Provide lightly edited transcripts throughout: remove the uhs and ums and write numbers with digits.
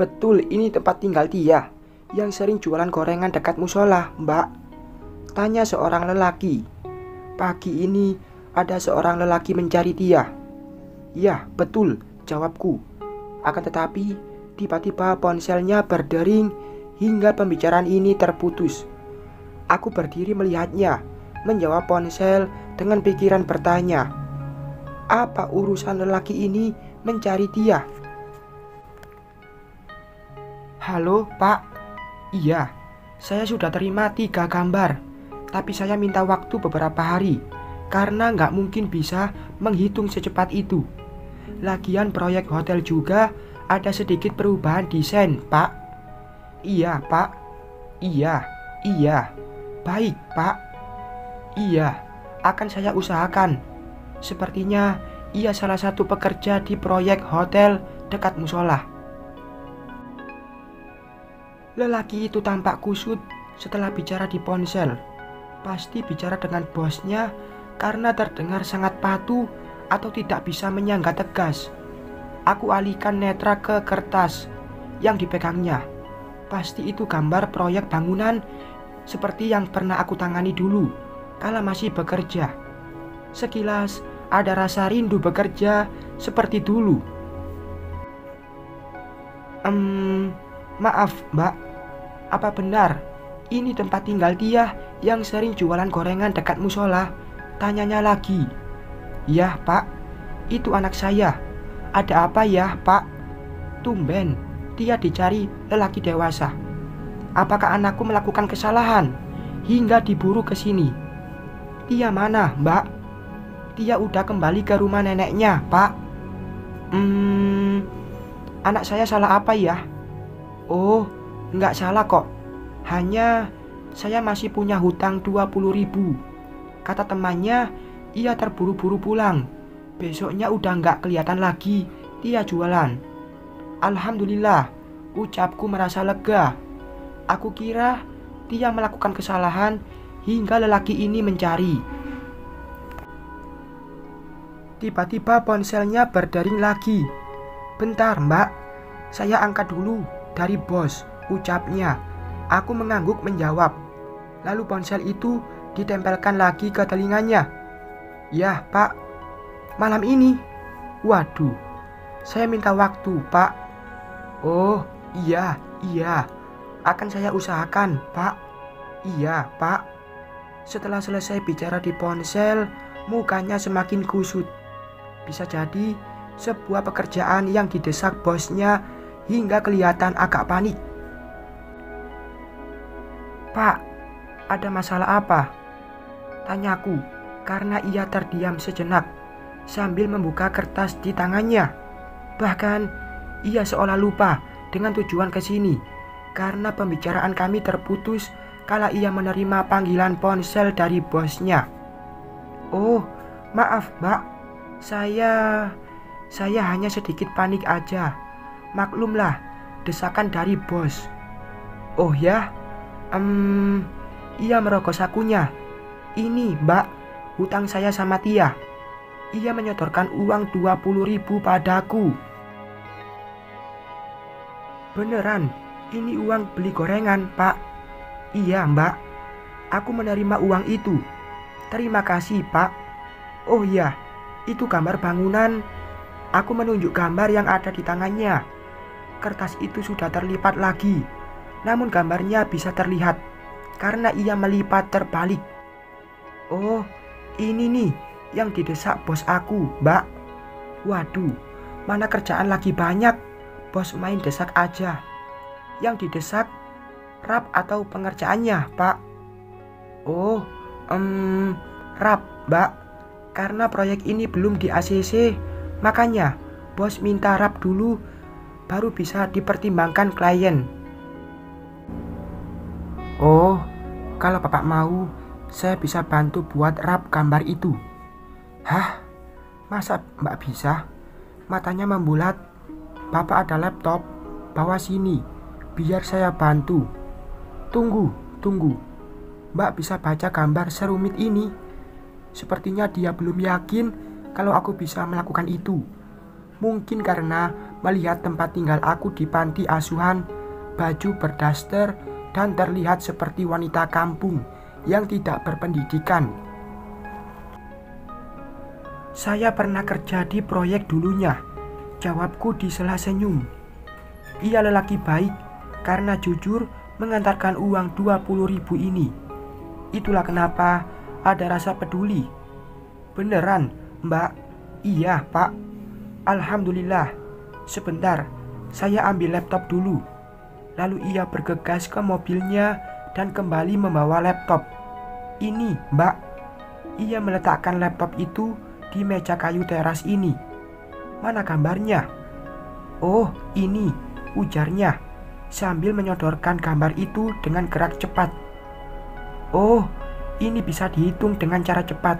betul ini tempat tinggal dia yang sering jualan gorengan dekat musola, Mbak? Tanya seorang lelaki. Pagi ini ada seorang lelaki mencari dia. Ya, betul, jawabku. Akan tetapi, tiba-tiba ponselnya berdering hingga pembicaraan ini terputus. Aku berdiri melihatnya, menjawab ponsel dengan pikiran bertanya, apa urusan lelaki ini mencari dia? Halo, Pak. Iya, saya sudah terima 3 gambar, tapi saya minta waktu beberapa hari, karena nggak mungkin bisa menghitung secepat itu. Lagian proyek hotel juga ada sedikit perubahan desain, Pak. Iya, Pak. Iya. Baik, Pak. Iya, akan saya usahakan. Sepertinya ia salah satu pekerja di proyek hotel dekat musola. Lelaki itu tampak kusut setelah bicara di ponsel. Pasti bicara dengan bosnya karena terdengar sangat patuh atau tidak bisa menyangga tegas. Aku alihkan netra ke kertas yang dipegangnya. Pasti itu gambar proyek bangunan seperti yang pernah aku tangani dulu kala masih bekerja. Sekilas ada rasa rindu bekerja seperti dulu. Maaf, Mbak. Apa benar ini tempat tinggal dia yang sering jualan gorengan dekat musola? Tanyanya lagi. Ya, Pak. Itu anak saya. Ada apa ya, Pak? Tumben dia dicari lelaki dewasa. Apakah anakku melakukan kesalahan hingga diburu ke sini? Dia mana, Mbak? Dia udah kembali ke rumah neneknya, Pak. Anak saya salah apa ya? Oh, nggak salah kok. Hanya saya masih punya hutang 20.000. Kata temannya, ia terburu-buru pulang. Besoknya udah nggak kelihatan lagi dia jualan. Alhamdulillah, ucapku merasa lega. Aku kira dia melakukan kesalahan hingga lelaki ini mencari. Tiba-tiba ponselnya berdering lagi. Bentar, Mbak. Saya angkat dulu dari bos, ucapnya. Aku mengangguk menjawab. Lalu ponsel itu ditempelkan lagi ke telinganya. Ya, Pak. Malam ini. Waduh. Saya minta waktu, Pak. Oh, iya. Akan saya usahakan, Pak. Iya, Pak. Setelah selesai bicara di ponsel, mukanya semakin kusut. Bisa jadi sebuah pekerjaan yang didesak bosnya hingga kelihatan agak panik. Pak, ada masalah apa? Tanyaku karena ia terdiam sejenak sambil membuka kertas di tangannya. Bahkan ia seolah lupa dengan tujuan ke sini karena pembicaraan kami terputus kala ia menerima panggilan ponsel dari bosnya. Oh, maaf, Mbak. Saya hanya sedikit panik aja. Maklumlah, desakan dari bos. Oh ya? Ia merogoh sakunya. Ini, Mbak, hutang saya sama Tia. Ia menyodorkan uang 20.000 padaku. Beneran, ini uang beli gorengan, Pak. Iya, Mbak. Aku menerima uang itu. Terima kasih, Pak. Oh iya, itu gambar bangunan. Aku menunjuk gambar yang ada di tangannya. Kertas itu sudah terlipat lagi. Namun gambarnya bisa terlihat karena ia melipat terbalik. Oh, ini nih yang didesak bos aku, Mbak. Waduh, mana kerjaan lagi banyak. Bos main desak aja. Yang didesak rap atau pengerjaannya, Pak? Oh, rap, Mbak. Karena proyek ini belum di ACC, makanya bos minta rap dulu baru bisa dipertimbangkan klien. Oh, kalau Bapak mau, saya bisa bantu buat rap gambar itu. Hah? Masa Mbak bisa? Matanya membulat. Bapak ada laptop, bawa sini, biar saya bantu. Tunggu. Mbak bisa baca gambar serumit ini. Sepertinya dia belum yakin kalau aku bisa melakukan itu. Mungkin karena melihat tempat tinggal aku di panti asuhan, baju berdaster, dan terlihat seperti wanita kampung yang tidak berpendidikan. Saya pernah kerja di proyek dulunya, jawabku di sela senyum. Ia lelaki baik karena jujur mengantarkan uang 20.000 ini. Itulah kenapa ada rasa peduli. Beneran, Mbak? Iya, Pak. Alhamdulillah. Sebentar, saya ambil laptop dulu. Lalu ia bergegas ke mobilnya dan kembali membawa laptop. Ini, Mbak. Ia meletakkan laptop itu di meja kayu teras ini. Mana gambarnya? Oh, ini, ujarnya, sambil menyodorkan gambar itu dengan gerak cepat. Oh, ini bisa dihitung dengan cara cepat.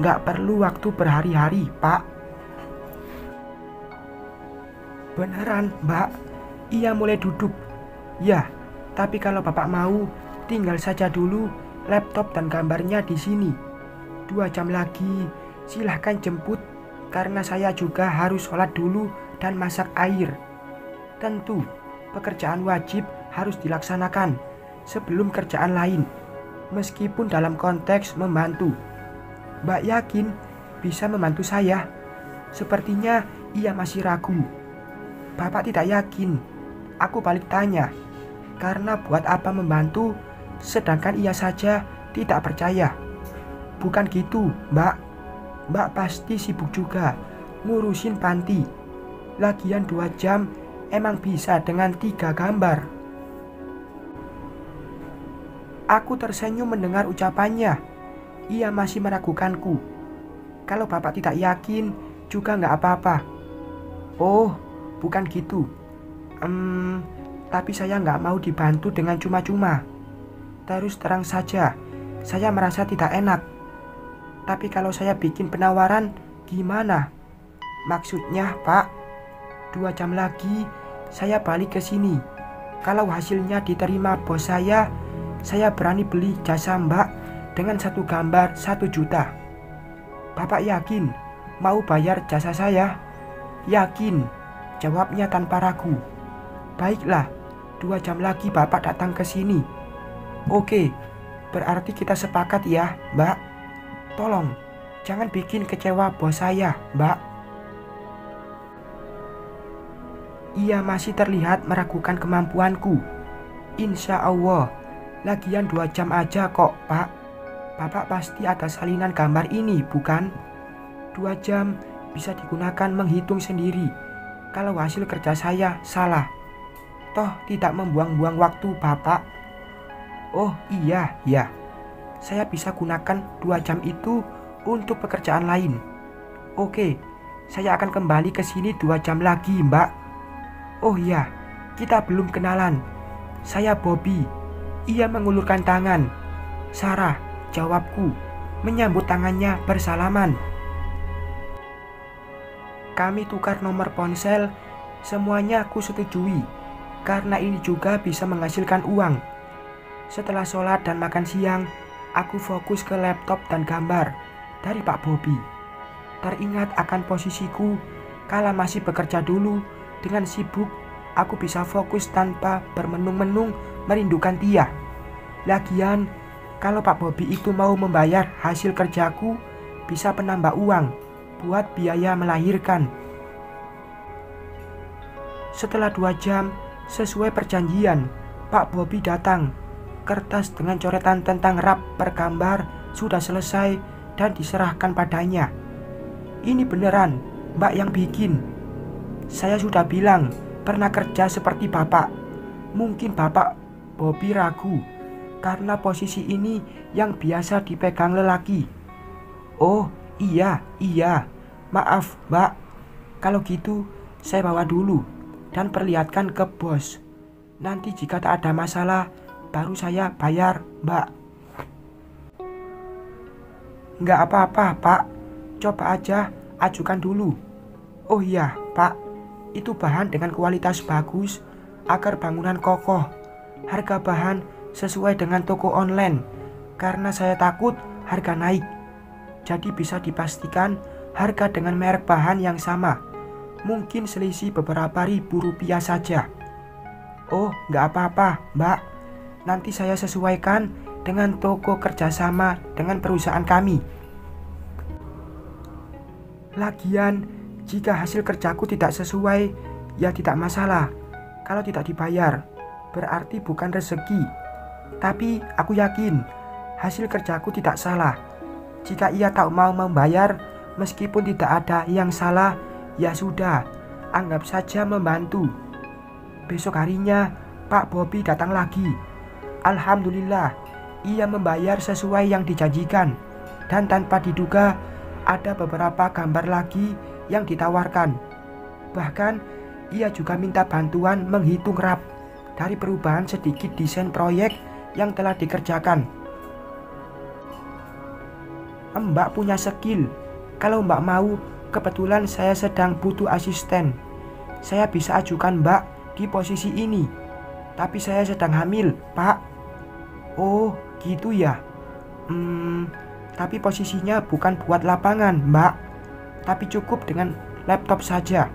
Nggak perlu waktu berhari-hari, Pak. Beneran, Mbak. Ia mulai duduk. Ya, tapi kalau Bapak mau, tinggal saja dulu laptop dan gambarnya di sini. 2 jam lagi, silahkan jemput, karena saya juga harus sholat dulu dan masak air. Tentu, pekerjaan wajib harus dilaksanakan sebelum kerjaan lain, meskipun dalam konteks membantu. Mbak yakin bisa membantu saya? Sepertinya ia masih ragu. Bapak tidak yakin. Aku balik tanya, karena buat apa membantu sedangkan ia saja tidak percaya. Bukan gitu, Mbak. Mbak pasti sibuk juga ngurusin panti. Lagian 2 jam emang bisa dengan 3 gambar. Aku tersenyum mendengar ucapannya. Ia masih meragukanku. Kalau Bapak tidak yakin juga nggak apa-apa. Oh, bukan gitu. Tapi saya nggak mau dibantu dengan cuma-cuma. Terus terang saja, saya merasa tidak enak. Tapi kalau saya bikin penawaran, gimana? Maksudnya, Pak, 2 jam lagi saya balik ke sini. Kalau hasilnya diterima bos saya berani beli jasa Mbak dengan 1 gambar 1 juta. Bapak yakin mau bayar jasa saya? Yakin, jawabnya tanpa ragu. Baiklah, 2 jam lagi Bapak datang ke sini. Oke, berarti kita sepakat ya, Mbak. Tolong, jangan bikin kecewa bos saya, Mbak. Ia masih terlihat meragukan kemampuanku. Insya Allah, lagian 2 jam aja kok, Pak. Bapak pasti ada salinan gambar ini, bukan? 2 jam bisa digunakan menghitung sendiri kalau hasil kerja saya salah. Toh tidak membuang-buang waktu Bapak. Oh iya, ya. Saya bisa gunakan 2 jam itu untuk pekerjaan lain. Oke, saya akan kembali ke sini 2 jam lagi, Mbak. Oh iya, kita belum kenalan. Saya Bobby. Ia mengulurkan tangan. Sarah, jawabku, menyambut tangannya bersalaman. Kami tukar nomor ponsel. Semuanya aku setujui, karena ini juga bisa menghasilkan uang. Setelah sholat dan makan siang, aku fokus ke laptop dan gambar dari Pak Bobby. Teringat akan posisiku kala masih bekerja dulu. Dengan sibuk, aku bisa fokus tanpa bermenung-menung merindukan dia. Lagian, kalau Pak Bobby itu mau membayar hasil kerjaku, bisa penambah uang buat biaya melahirkan. Setelah 2 jam, sesuai perjanjian, Pak Bobby datang. Kertas dengan coretan tentang rap per gambar sudah selesai dan diserahkan padanya. Ini beneran Mbak yang bikin. Saya sudah bilang pernah kerja seperti Bapak. Mungkin Bapak Bobby ragu karena posisi ini yang biasa dipegang lelaki. Oh iya, maaf Mbak. Kalau gitu saya bawa dulu dan perlihatkan ke bos. Nanti jika tak ada masalah, baru saya bayar, Mbak. Nggak apa-apa, Pak. Coba aja ajukan dulu. Oh iya, Pak. Itu bahan dengan kualitas bagus agar bangunan kokoh. Harga bahan sesuai dengan toko online, karena saya takut harga naik. Jadi bisa dipastikan harga dengan merek bahan yang sama. Mungkin selisih beberapa ribu rupiah saja. Oh, nggak apa-apa, Mbak. Nanti saya sesuaikan dengan toko kerjasama dengan perusahaan kami. Lagian, jika hasil kerjaku tidak sesuai, ya tidak masalah. Kalau tidak dibayar, berarti bukan rezeki. Tapi aku yakin, hasil kerjaku tidak salah. Jika ia tak mau membayar, meskipun tidak ada yang salah, ya sudah, anggap saja membantu. Besok harinya, Pak Bobi datang lagi. Alhamdulillah, ia membayar sesuai yang dijanjikan. Dan tanpa diduga, ada beberapa gambar lagi yang ditawarkan. Bahkan, ia juga minta bantuan menghitung rap dari perubahan sedikit desain proyek yang telah dikerjakan. Mbak punya skill. Kalau Mbak mau, kebetulan saya sedang butuh asisten. Saya bisa ajukan Mbak di posisi ini. Tapi saya sedang hamil, Pak. Oh, gitu ya. Tapi posisinya bukan buat lapangan, Mbak. Tapi cukup dengan laptop saja.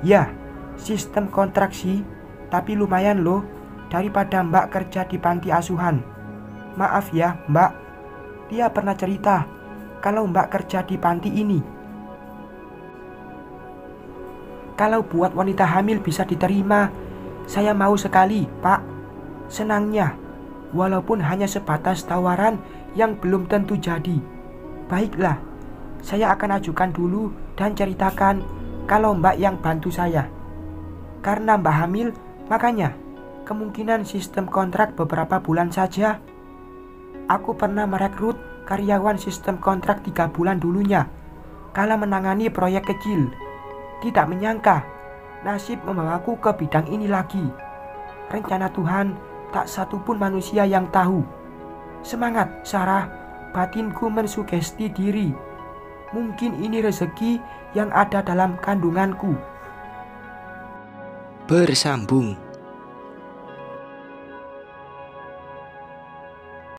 Ya, sistem kontraksi. Tapi lumayan loh, daripada Mbak kerja di panti asuhan. Maaf ya, Mbak. Dia pernah cerita kalau Mbak kerja di panti ini. Kalau buat wanita hamil bisa diterima, saya mau sekali, Pak. Senangnya, walaupun hanya sebatas tawaran yang belum tentu jadi. Baiklah, saya akan ajukan dulu dan ceritakan kalau Mbak yang bantu saya. Karena Mbak hamil, makanya kemungkinan sistem kontrak beberapa bulan saja. Aku pernah merekrut karyawan sistem kontrak 3 bulan dulunya kala menangani proyek kecil. Tidak menyangka nasib membawaku ke bidang ini lagi. Rencana Tuhan, tak satupun manusia yang tahu. Semangat, Sarah. Batinku mensugesti diri. Mungkin ini rezeki yang ada dalam kandunganku. Bersambung.